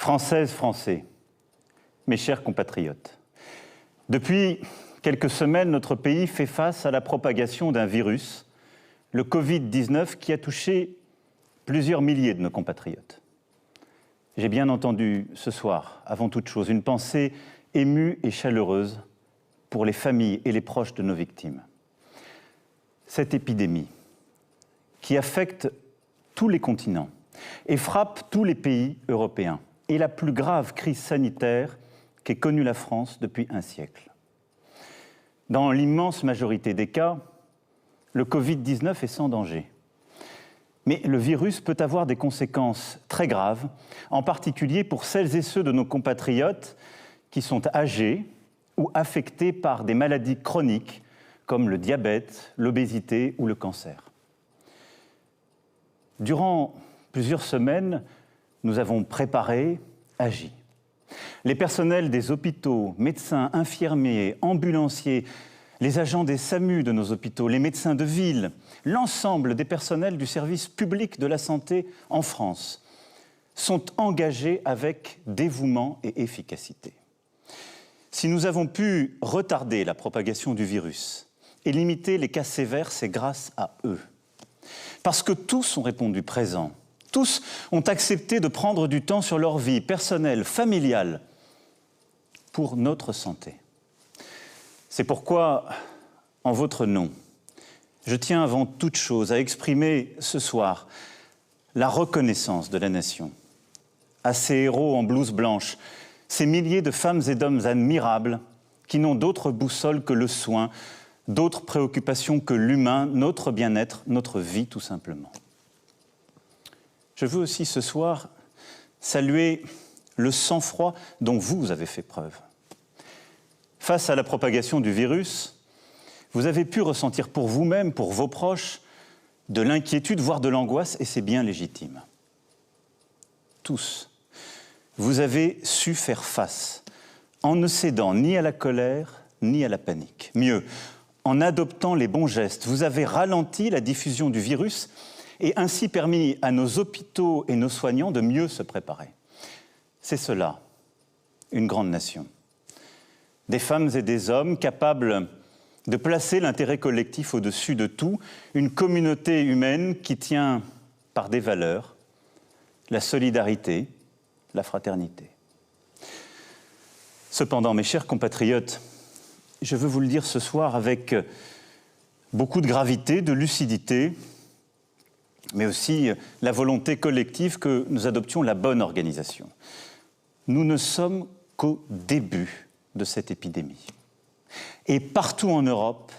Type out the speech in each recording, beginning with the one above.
Françaises, Français, mes chers compatriotes, depuis quelques semaines, notre pays fait face à la propagation d'un virus, le Covid-19, qui a touché plusieurs milliers de nos compatriotes. J'ai bien entendu ce soir, avant toute chose, une pensée émue et chaleureuse pour les familles et les proches de nos victimes. Cette épidémie, qui affecte tous les continents et frappe tous les pays européens, est la plus grave crise sanitaire qu'ait connue la France depuis un siècle. Dans l'immense majorité des cas, le Covid-19 est sans danger. Mais le virus peut avoir des conséquences très graves, en particulier pour celles et ceux de nos compatriotes qui sont âgés ou affectés par des maladies chroniques comme le diabète, l'obésité ou le cancer. Durant plusieurs semaines, nous avons préparé, agi. Les personnels des hôpitaux, médecins, infirmiers, ambulanciers, les agents des SAMU de nos hôpitaux, les médecins de ville, l'ensemble des personnels du service public de la santé en France sont engagés avec dévouement et efficacité. Si nous avons pu retarder la propagation du virus et limiter les cas sévères, c'est grâce à eux. Parce que tous ont répondu présent. Tous ont accepté de prendre du temps sur leur vie personnelle, familiale, pour notre santé. C'est pourquoi, en votre nom, je tiens avant toute chose à exprimer ce soir la reconnaissance de la nation à ces héros en blouse blanche, ces milliers de femmes et d'hommes admirables qui n'ont d'autre boussole que le soin, d'autres préoccupations que l'humain, notre bien-être, notre vie tout simplement. Je veux aussi ce soir saluer le sang-froid dont vous avez fait preuve. Face à la propagation du virus, vous avez pu ressentir pour vous-même, pour vos proches, de l'inquiétude, voire de l'angoisse, et c'est bien légitime. Tous, vous avez su faire face, en ne cédant ni à la colère, ni à la panique. Mieux, en adoptant les bons gestes, vous avez ralenti la diffusion du virus et ainsi permis à nos hôpitaux et nos soignants de mieux se préparer. C'est cela, une grande nation. Des femmes et des hommes capables de placer l'intérêt collectif au-dessus de tout, une communauté humaine qui tient par des valeurs, la solidarité, la fraternité. Cependant, mes chers compatriotes, je veux vous le dire ce soir avec beaucoup de gravité, de lucidité, mais aussi la volonté collective que nous adoptions la bonne organisation. Nous ne sommes qu'au début de cette épidémie. Et partout en Europe,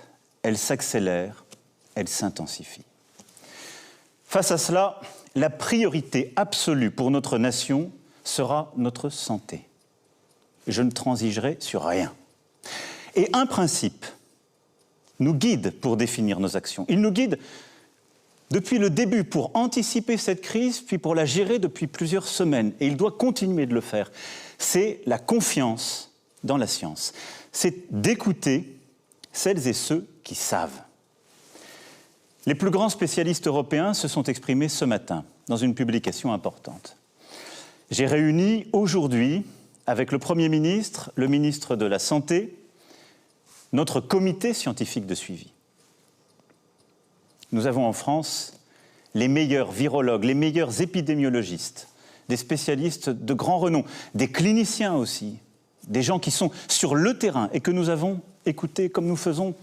elle s'accélère, elle s'intensifie. Face à cela, la priorité absolue pour notre nation sera notre santé. Je ne transigerai sur rien. Et un principe nous guide pour définir nos actions. Il nous guide depuis le début pour anticiper cette crise, puis pour la gérer depuis plusieurs semaines. Et il doit continuer de le faire. C'est la confiance dans la science. C'est d'écouter celles et ceux qui savent. Les plus grands spécialistes européens se sont exprimés ce matin dans une publication importante. J'ai réuni aujourd'hui, avec le Premier ministre, le ministre de la Santé, notre comité scientifique de suivi. Nous avons en France les meilleurs virologues, les meilleurs épidémiologistes, des spécialistes de grand renom, des cliniciens aussi, des gens qui sont sur le terrain et que nous avons écoutés comme nous faisons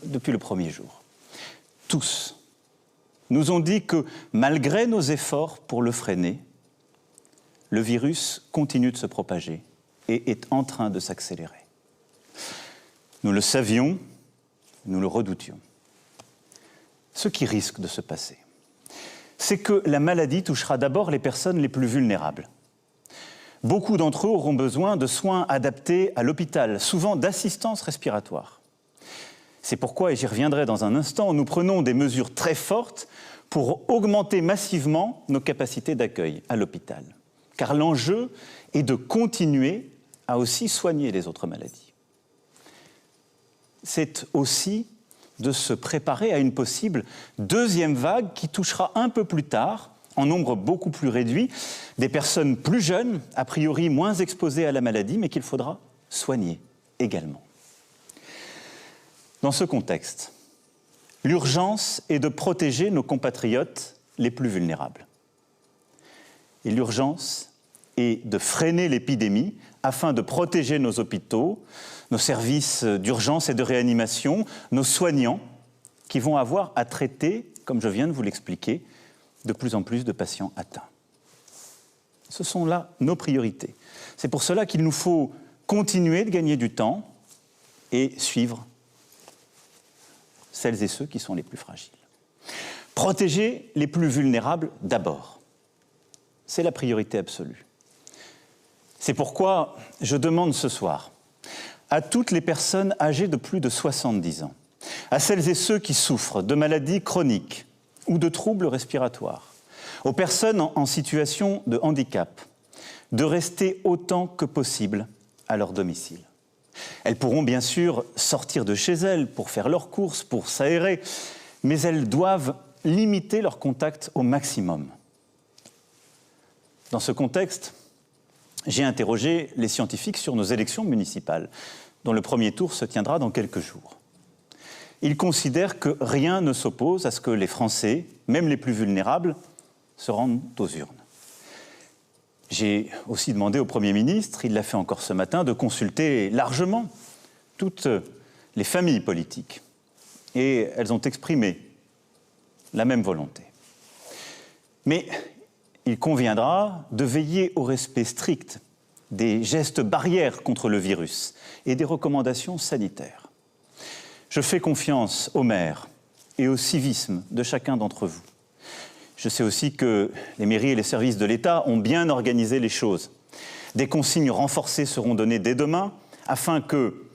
depuis le premier jour. Tous nous ont dit que malgré nos efforts pour le freiner, le virus continue de se propager et est en train de s'accélérer. Nous le savions, nous le redoutions. Ce qui risque de se passer, c'est que la maladie touchera d'abord les personnes les plus vulnérables. Beaucoup d'entre eux auront besoin de soins adaptés à l'hôpital, souvent d'assistance respiratoire. C'est pourquoi, et j'y reviendrai dans un instant, nous prenons des mesures très fortes pour augmenter massivement nos capacités d'accueil à l'hôpital. Car l'enjeu est de continuer à aussi soigner les autres maladies. C'est aussi de se préparer à une possible deuxième vague qui touchera un peu plus tard, en nombre beaucoup plus réduit, des personnes plus jeunes, a priori moins exposées à la maladie, mais qu'il faudra soigner également. Dans ce contexte, l'urgence est de protéger nos compatriotes les plus vulnérables. Et l'urgence est de freiner l'épidémie afin de protéger nos hôpitaux, nos services d'urgence et de réanimation, nos soignants qui vont avoir à traiter, comme je viens de vous l'expliquer, de plus en plus de patients atteints. Ce sont là nos priorités. C'est pour cela qu'il nous faut continuer de gagner du temps et suivre celles et ceux qui sont les plus fragiles. Protéger les plus vulnérables d'abord. C'est la priorité absolue. C'est pourquoi je demande ce soir à toutes les personnes âgées de plus de 70 ans, à celles et ceux qui souffrent de maladies chroniques ou de troubles respiratoires, aux personnes en situation de handicap, de rester autant que possible à leur domicile. Elles pourront bien sûr sortir de chez elles pour faire leurs courses, pour s'aérer, mais elles doivent limiter leur contact au maximum. Dans ce contexte, j'ai interrogé les scientifiques sur nos élections municipales, dont le premier tour se tiendra dans quelques jours. Ils considèrent que rien ne s'oppose à ce que les Français, même les plus vulnérables, se rendent aux urnes. J'ai aussi demandé au Premier ministre, il l'a fait encore ce matin, de consulter largement toutes les familles politiques. Et elles ont exprimé la même volonté. Mais il conviendra de veiller au respect strict des gestes barrières contre le virus et des recommandations sanitaires. Je fais confiance aux maires et au civisme de chacun d'entre vous. Je sais aussi que les mairies et les services de l'État ont bien organisé les choses. Des consignes renforcées seront données dès demain afin que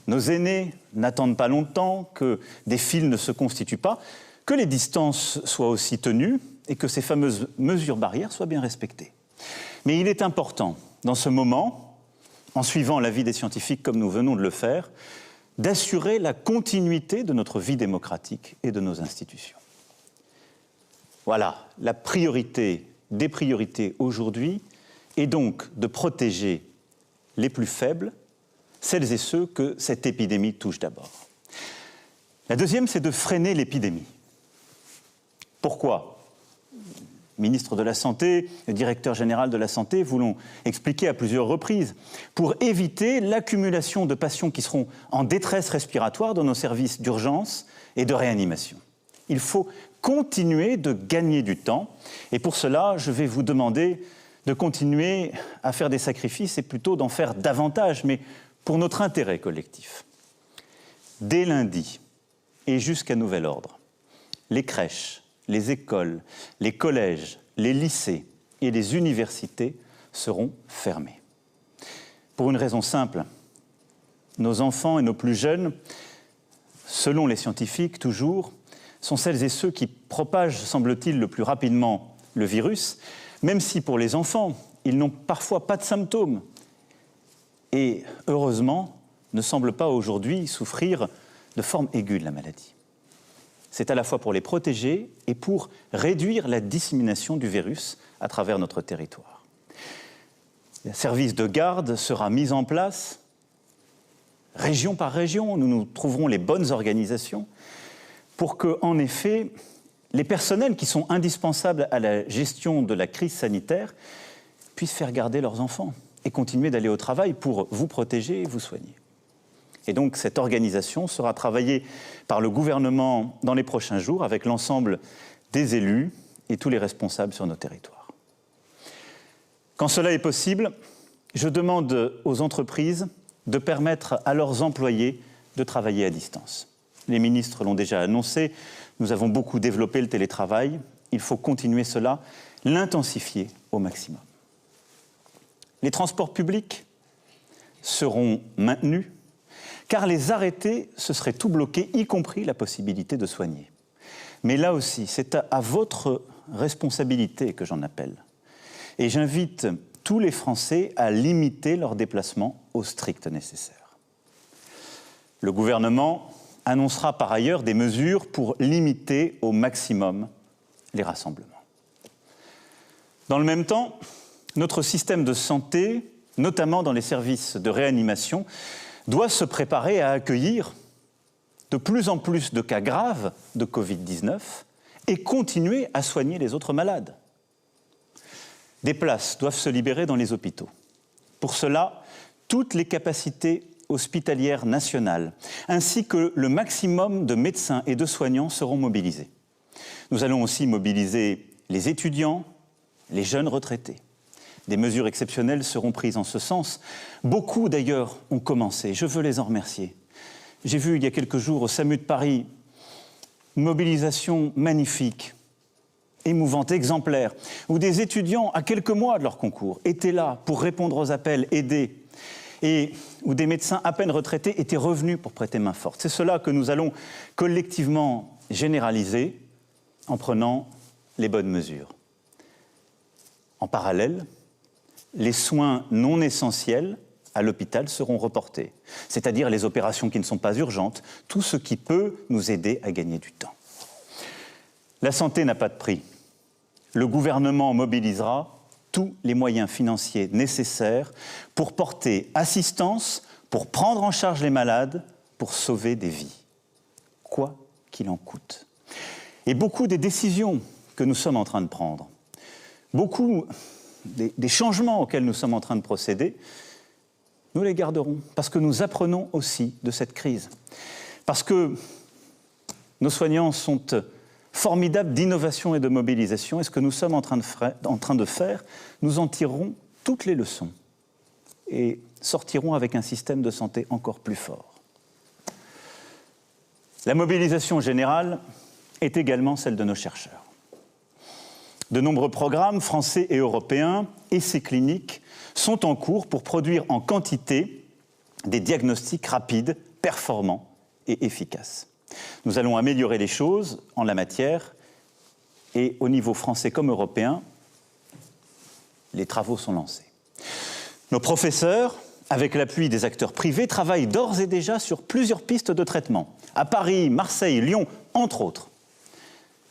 nos aînés n'attendent pas longtemps, que des files ne se constituent pas, que les distances soient aussi tenues et que ces fameuses mesures barrières soient bien respectées. Mais il est important, dans ce moment, en suivant l'avis des scientifiques comme nous venons de le faire, d'assurer la continuité de notre vie démocratique et de nos institutions. Voilà, la priorité des priorités aujourd'hui est donc de protéger les plus faibles, celles et ceux que cette épidémie touche d'abord. La deuxième, c'est de freiner l'épidémie. Pourquoi ? Le ministre de la Santé, le directeur général de la Santé vous l'ont expliqué à plusieurs reprises, pour éviter l'accumulation de patients qui seront en détresse respiratoire dans nos services d'urgence et de réanimation. Il faut continuer de gagner du temps et pour cela, je vais vous demander de continuer à faire des sacrifices et plutôt d'en faire davantage, mais pour notre intérêt collectif. Dès lundi et jusqu'à nouvel ordre, les crèches, les écoles, les collèges, les lycées et les universités seront fermés. Pour une raison simple, nos enfants et nos plus jeunes, selon les scientifiques toujours, sont celles et ceux qui propagent, semble-t-il, le plus rapidement le virus, même si pour les enfants, ils n'ont parfois pas de symptômes et, heureusement, ne semblent pas aujourd'hui souffrir de forme aiguë de la maladie. C'est à la fois pour les protéger et pour réduire la dissémination du virus à travers notre territoire. Un service de garde sera mis en place, région par région, nous trouverons les bonnes organisations pour que, en effet, les personnels qui sont indispensables à la gestion de la crise sanitaire puissent faire garder leurs enfants et continuer d'aller au travail pour vous protéger et vous soigner. Et donc cette organisation sera travaillée par le gouvernement dans les prochains jours avec l'ensemble des élus et tous les responsables sur nos territoires. Quand cela est possible, je demande aux entreprises de permettre à leurs employés de travailler à distance. Les ministres l'ont déjà annoncé, nous avons beaucoup développé le télétravail, il faut continuer cela, l'intensifier au maximum. Les transports publics seront maintenus, car les arrêtés, ce serait tout bloqué, y compris la possibilité de soigner. Mais là aussi, c'est à votre responsabilité que j'en appelle. Et j'invite tous les Français à limiter leurs déplacements au strict nécessaire. Le gouvernement annoncera par ailleurs des mesures pour limiter au maximum les rassemblements. Dans le même temps, notre système de santé, notamment dans les services de réanimation, doit se préparer à accueillir de plus en plus de cas graves de Covid-19 et continuer à soigner les autres malades. Des places doivent se libérer dans les hôpitaux. Pour cela, toutes les capacités hospitalières nationales, ainsi que le maximum de médecins et de soignants seront mobilisés. Nous allons aussi mobiliser les étudiants, les jeunes retraités. Des mesures exceptionnelles seront prises en ce sens. Beaucoup d'ailleurs ont commencé, je veux les en remercier. J'ai vu il y a quelques jours au SAMU de Paris une mobilisation magnifique, émouvante, exemplaire, où des étudiants, à quelques mois de leur concours, étaient là pour répondre aux appels, aider, et où des médecins à peine retraités étaient revenus pour prêter main forte. C'est cela que nous allons collectivement généraliser en prenant les bonnes mesures. En parallèle, les soins non essentiels à l'hôpital seront reportés, c'est-à-dire les opérations qui ne sont pas urgentes, tout ce qui peut nous aider à gagner du temps. La santé n'a pas de prix. Le gouvernement mobilisera tous les moyens financiers nécessaires pour porter assistance, pour prendre en charge les malades, pour sauver des vies, quoi qu'il en coûte. Et beaucoup des décisions que nous sommes en train de prendre, beaucoup des changements auxquels nous sommes en train de procéder, nous les garderons, parce que nous apprenons aussi de cette crise. Parce que nos soignants sont formidables d'innovation et de mobilisation, et ce que nous sommes en train de faire, nous en tirerons toutes les leçons et sortirons avec un système de santé encore plus fort. La mobilisation générale est également celle de nos chercheurs. De nombreux programmes français et européens, essais cliniques, sont en cours pour produire en quantité des diagnostics rapides, performants et efficaces. Nous allons améliorer les choses en la matière et au niveau français comme européen, les travaux sont lancés. Nos professeurs, avec l'appui des acteurs privés, travaillent d'ores et déjà sur plusieurs pistes de traitement. À Paris, Marseille, Lyon, entre autres.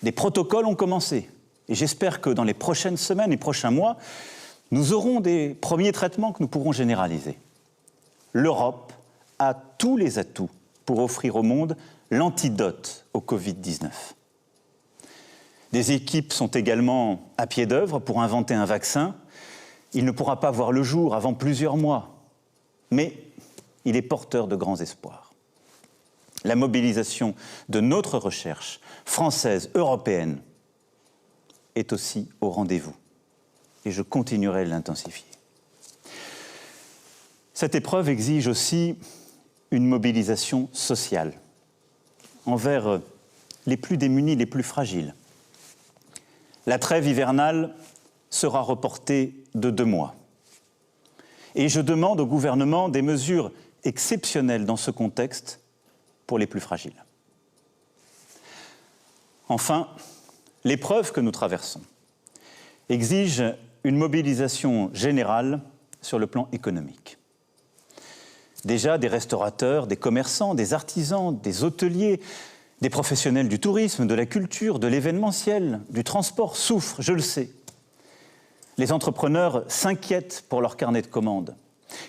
Des protocoles ont commencé. Et j'espère que dans les prochaines semaines et prochains mois, nous aurons des premiers traitements que nous pourrons généraliser. L'Europe a tous les atouts pour offrir au monde l'antidote au Covid-19. Des équipes sont également à pied d'œuvre pour inventer un vaccin. Il ne pourra pas voir le jour avant plusieurs mois, mais il est porteur de grands espoirs. La mobilisation de notre recherche française, européenne, est aussi au rendez-vous. Et je continuerai de l'intensifier. Cette épreuve exige aussi une mobilisation sociale envers les plus démunis, les plus fragiles. La trêve hivernale sera reportée de 2 mois. Et je demande au gouvernement des mesures exceptionnelles dans ce contexte pour les plus fragiles. Enfin, l'épreuve que nous traversons exige une mobilisation générale sur le plan économique. Déjà, des restaurateurs, des commerçants, des artisans, des hôteliers, des professionnels du tourisme, de la culture, de l'événementiel, du transport souffrent, je le sais. Les entrepreneurs s'inquiètent pour leur carnet de commandes.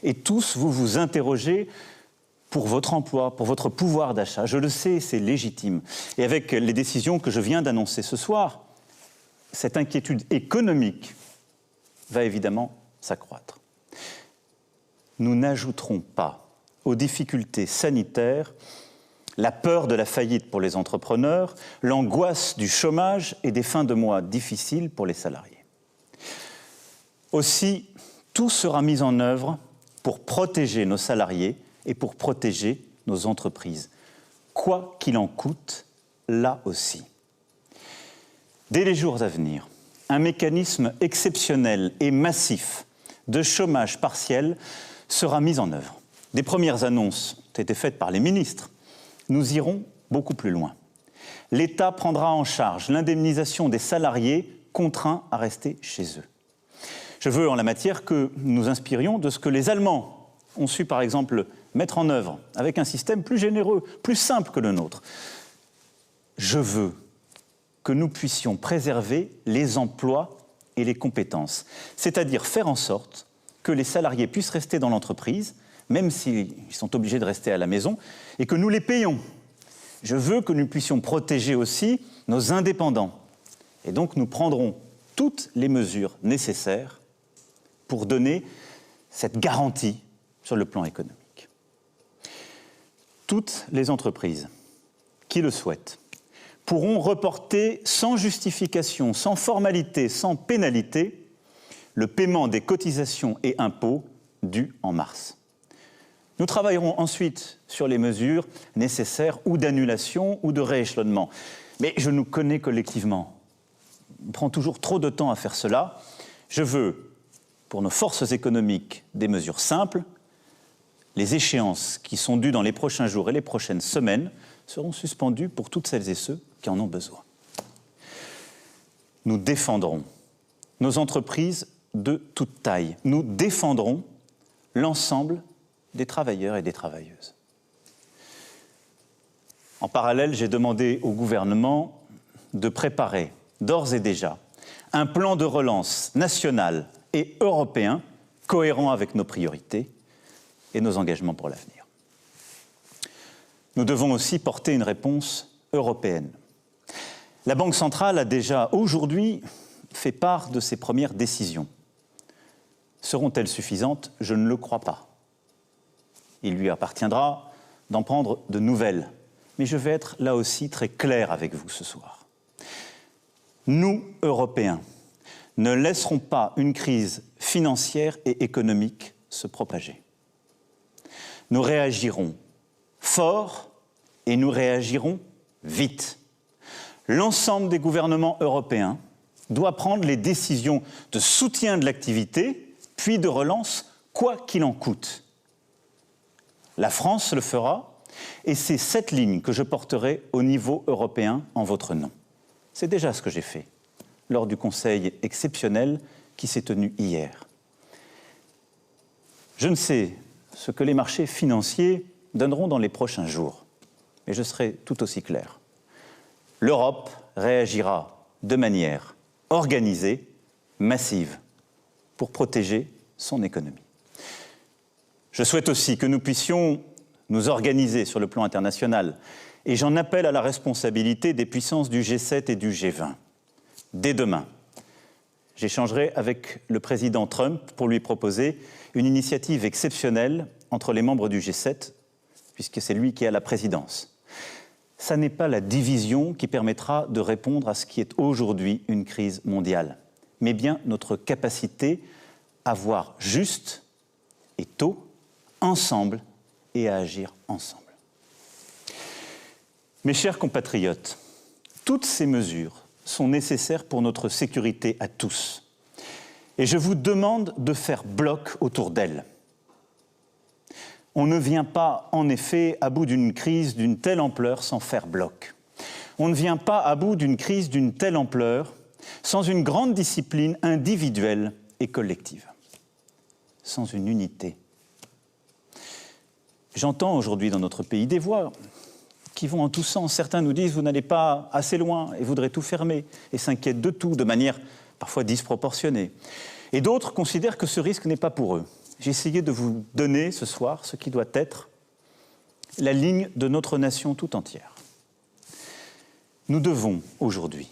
Et tous, vous vous interrogez pour votre emploi, pour votre pouvoir d'achat. Je le sais, c'est légitime. Et avec les décisions que je viens d'annoncer ce soir, cette inquiétude économique va évidemment s'accroître. Nous n'ajouterons pas aux difficultés sanitaires la peur de la faillite pour les entrepreneurs, l'angoisse du chômage et des fins de mois difficiles pour les salariés. Aussi, tout sera mis en œuvre pour protéger nos salariés et pour protéger nos entreprises, quoi qu'il en coûte, là aussi. Dès les jours à venir, un mécanisme exceptionnel et massif de chômage partiel sera mis en œuvre. Des premières annonces ont été faites par les ministres. Nous irons beaucoup plus loin. L'État prendra en charge l'indemnisation des salariés contraints à rester chez eux. Je veux en la matière que nous inspirions de ce que les Allemands ont su par exemple mettre en œuvre avec un système plus généreux, plus simple que le nôtre. Je veux que nous puissions préserver les emplois et les compétences, c'est-à-dire faire en sorte que les salariés puissent rester dans l'entreprise, même s'ils sont obligés de rester à la maison, et que nous les payons. Je veux que nous puissions protéger aussi nos indépendants. Et donc nous prendrons toutes les mesures nécessaires pour donner cette garantie sur le plan économique. Toutes les entreprises qui le souhaitent pourront reporter sans justification, sans formalité, sans pénalité, le paiement des cotisations et impôts dus en mars. Nous travaillerons ensuite sur les mesures nécessaires ou d'annulation ou de rééchelonnement. Mais je nous connais collectivement. On prend toujours trop de temps à faire cela. Je veux, pour nos forces économiques, des mesures simples. Les échéances qui sont dues dans les prochains jours et les prochaines semaines seront suspendues pour toutes celles et ceux qui en ont besoin. Nous défendrons nos entreprises de toute taille. Nous défendrons l'ensemble des travailleurs et des travailleuses. En parallèle, j'ai demandé au gouvernement de préparer d'ores et déjà un plan de relance national et européen cohérent avec nos priorités et nos engagements pour l'avenir. Nous devons aussi porter une réponse européenne. La Banque centrale a déjà aujourd'hui fait part de ses premières décisions. Seront-elles suffisantes? Je ne le crois pas. Il lui appartiendra d'en prendre de nouvelles. Mais je vais être là aussi très clair avec vous ce soir. Nous, Européens, ne laisserons pas une crise financière et économique se propager. Nous réagirons fort et nous réagirons vite. L'ensemble des gouvernements européens doit prendre les décisions de soutien de l'activité, puis de relance, quoi qu'il en coûte. La France le fera, et c'est cette ligne que je porterai au niveau européen en votre nom. C'est déjà ce que j'ai fait lors du Conseil exceptionnel qui s'est tenu hier. Je ne sais ce que les marchés financiers donneront dans les prochains jours, mais je serai tout aussi clair. L'Europe réagira de manière organisée, massive, pour protéger son économie. Je souhaite aussi que nous puissions nous organiser sur le plan international, et j'en appelle à la responsabilité des puissances du G7 et du G20. Dès demain, j'échangerai avec le président Trump pour lui proposer une initiative exceptionnelle entre les membres du G7, puisque c'est lui qui a la présidence. Ça n'est pas la division qui permettra de répondre à ce qui est aujourd'hui une crise mondiale, mais bien notre capacité à voir juste et tôt, ensemble, et à agir ensemble. Mes chers compatriotes, toutes ces mesures sont nécessaires pour notre sécurité à tous. Et je vous demande de faire bloc autour d'elles. On ne vient pas, en effet, à bout d'une crise d'une telle ampleur sans faire bloc. On ne vient pas à bout d'une crise d'une telle ampleur sans une grande discipline individuelle et collective, sans une unité. J'entends aujourd'hui dans notre pays des voix qui vont en tous sens. Certains nous disent « vous n'allez pas assez loin et voudraient tout fermer » et s'inquiètent de tout, de manière parfois disproportionnée. Et d'autres considèrent que ce risque n'est pas pour eux. J'ai essayé de vous donner ce soir ce qui doit être la ligne de notre nation tout entière. Nous devons aujourd'hui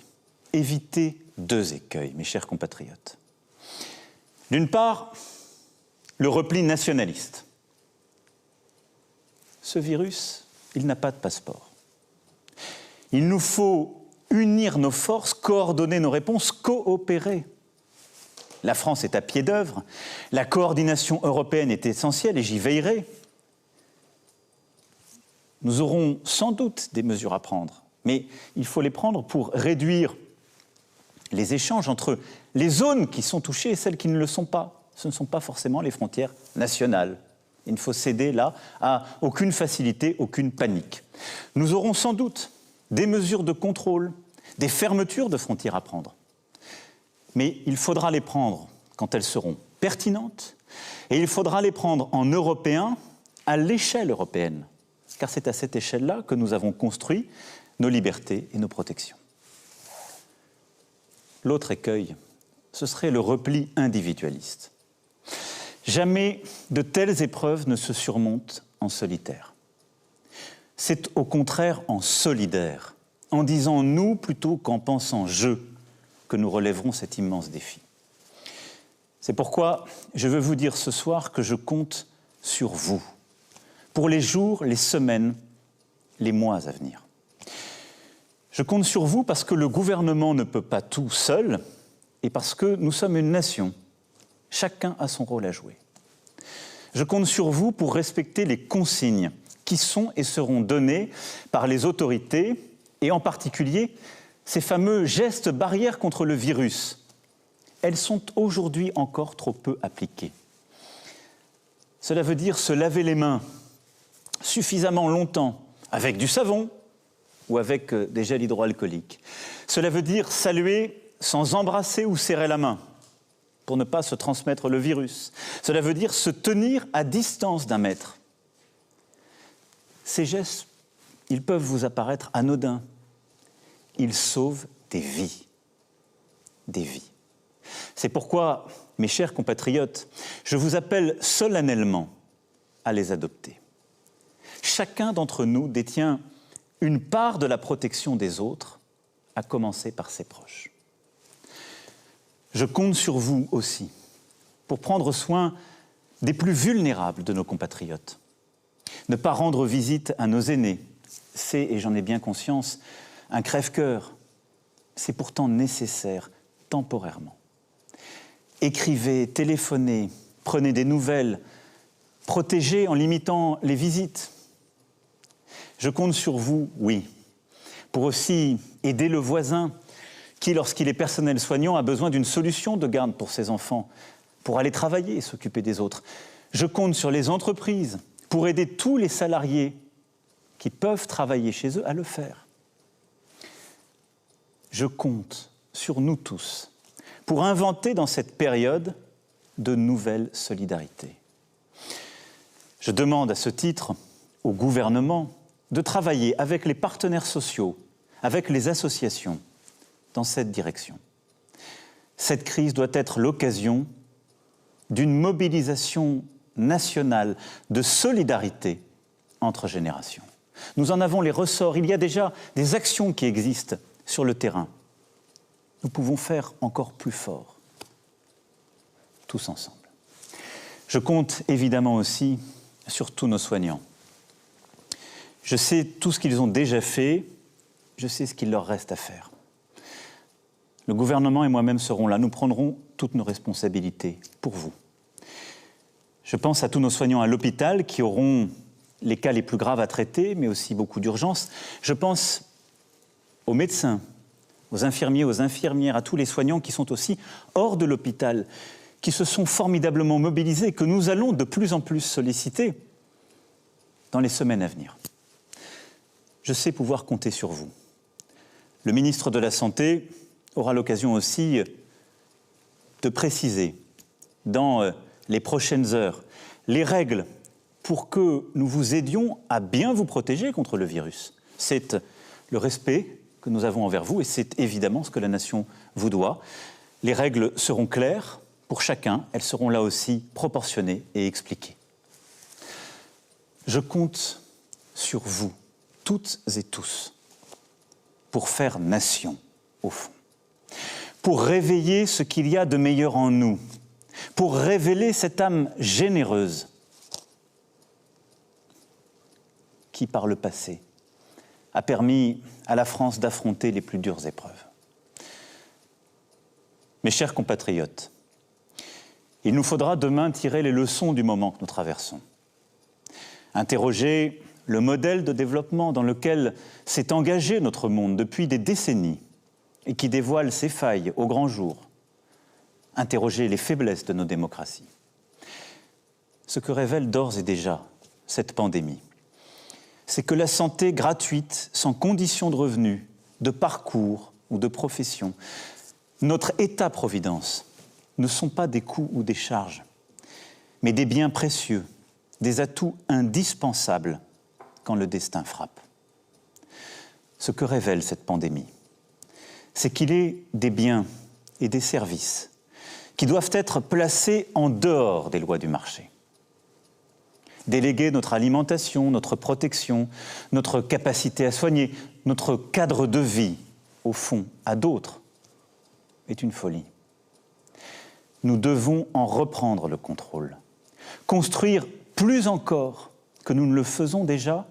éviter deux écueils, mes chers compatriotes. D'une part, le repli nationaliste. Ce virus, il n'a pas de passeport. Il nous faut unir nos forces, coordonner nos réponses, coopérer. La France est à pied d'œuvre, la coordination européenne est essentielle et j'y veillerai. Nous aurons sans doute des mesures à prendre, mais il faut les prendre pour réduire les échanges entre les zones qui sont touchées et celles qui ne le sont pas. Ce ne sont pas forcément les frontières nationales. Il ne faut céder là à aucune facilité, aucune panique. Nous aurons sans doute des mesures de contrôle, des fermetures de frontières à prendre. Mais il faudra les prendre quand elles seront pertinentes et il faudra les prendre en européen à l'échelle européenne. Car c'est à cette échelle-là que nous avons construit nos libertés et nos protections. L'autre écueil, ce serait le repli individualiste. Jamais de telles épreuves ne se surmontent en solitaire. C'est au contraire en solidaire, en disant « nous » plutôt qu'en pensant « je », que nous relèverons cet immense défi. C'est pourquoi je veux vous dire ce soir que je compte sur vous, pour les jours, les semaines, les mois à venir. Je compte sur vous parce que le gouvernement ne peut pas tout seul et parce que nous sommes une nation. Chacun a son rôle à jouer. Je compte sur vous pour respecter les consignes qui sont et seront données par les autorités et en particulier ces fameux gestes barrières contre le virus. Elles sont aujourd'hui encore trop peu appliquées. Cela veut dire se laver les mains suffisamment longtemps avec du savon ou avec des gels hydroalcooliques. Cela veut dire saluer sans embrasser ou serrer la main pour ne pas se transmettre le virus. Cela veut dire se tenir à distance d'1 mètre. Ces gestes, ils peuvent vous apparaître anodins. Ils sauvent des vies. Des vies. C'est pourquoi, mes chers compatriotes, je vous appelle solennellement à les adopter. Chacun d'entre nous détient une part de la protection des autres, à commencer par ses proches. Je compte sur vous aussi pour prendre soin des plus vulnérables de nos compatriotes. Ne pas rendre visite à nos aînés, c'est, et j'en ai bien conscience, un crève-cœur. C'est pourtant nécessaire, temporairement. Écrivez, téléphonez, prenez des nouvelles, protégez en limitant les visites. Je compte sur vous, oui, pour aussi aider le voisin qui, lorsqu'il est personnel soignant, a besoin d'une solution de garde pour ses enfants, pour aller travailler et s'occuper des autres. Je compte sur les entreprises pour aider tous les salariés qui peuvent travailler chez eux à le faire. Je compte sur nous tous pour inventer dans cette période de nouvelles solidarités. Je demande à ce titre au gouvernement de travailler avec les partenaires sociaux, avec les associations, dans cette direction. Cette crise doit être l'occasion d'une mobilisation nationale de solidarité entre générations. Nous en avons les ressorts. Il y a déjà des actions qui existent sur le terrain. Nous pouvons faire encore plus fort, tous ensemble. Je compte évidemment aussi sur tous nos soignants. Je sais tout ce qu'ils ont déjà fait, je sais ce qu'il leur reste à faire. Le gouvernement et moi-même serons là, nous prendrons toutes nos responsabilités pour vous. Je pense à tous nos soignants à l'hôpital qui auront les cas les plus graves à traiter, mais aussi beaucoup d'urgences. Je pense aux médecins, aux infirmiers, aux infirmières, à tous les soignants qui sont aussi hors de l'hôpital, qui se sont formidablement mobilisés, que nous allons de plus en plus solliciter dans les semaines à venir. Je sais pouvoir compter sur vous. Le ministre de la Santé aura l'occasion aussi de préciser dans les prochaines heures les règles pour que nous vous aidions à bien vous protéger contre le virus. C'est le respect que nous avons envers vous et c'est évidemment ce que la nation vous doit. Les règles seront claires pour chacun, elles seront là aussi proportionnées et expliquées. Je compte sur vous, toutes et tous, pour faire nation, au fond. Pour réveiller ce qu'il y a de meilleur en nous, pour révéler cette âme généreuse qui, par le passé, a permis à la France d'affronter les plus dures épreuves. Mes chers compatriotes, il nous faudra demain tirer les leçons du moment que nous traversons. Interroger le modèle de développement dans lequel s'est engagé notre monde depuis des décennies et qui dévoile ses failles au grand jour. Interroger les faiblesses de nos démocraties. Ce que révèle d'ores et déjà cette pandémie, c'est que la santé gratuite, sans condition de revenus, de parcours ou de profession, notre État-providence, ne sont pas des coûts ou des charges, mais des biens précieux, des atouts indispensables quand le destin frappe. Ce que révèle cette pandémie, c'est qu'il est des biens et des services qui doivent être placés en dehors des lois du marché. Déléguer notre alimentation, notre protection, notre capacité à soigner, notre cadre de vie, au fond, à d'autres, est une folie. Nous devons en reprendre le contrôle, construire plus encore que nous ne le faisons déjà,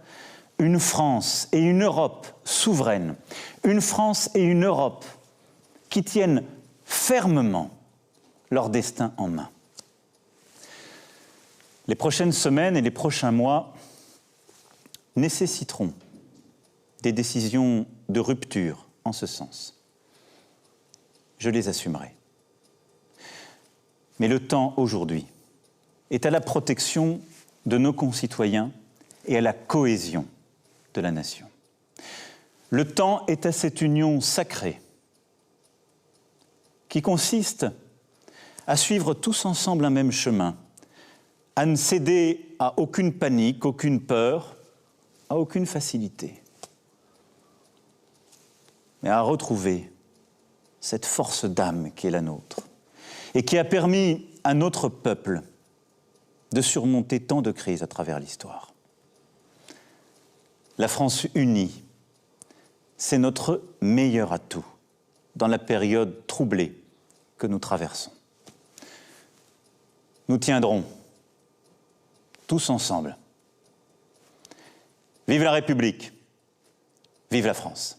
une France et une Europe souveraines, une France et une Europe qui tiennent fermement leur destin en main. Les prochaines semaines et les prochains mois nécessiteront des décisions de rupture en ce sens. Je les assumerai. Mais le temps aujourd'hui est à la protection de nos concitoyens et à la cohésion de la nation. Le temps est à cette union sacrée qui consiste à suivre tous ensemble un même chemin, à ne céder à aucune panique, aucune peur, à aucune facilité, mais à retrouver cette force d'âme qui est la nôtre et qui a permis à notre peuple de surmonter tant de crises à travers l'histoire. La France unie, c'est notre meilleur atout dans la période troublée que nous traversons. Nous tiendrons tous ensemble. Vive la République, vive la France.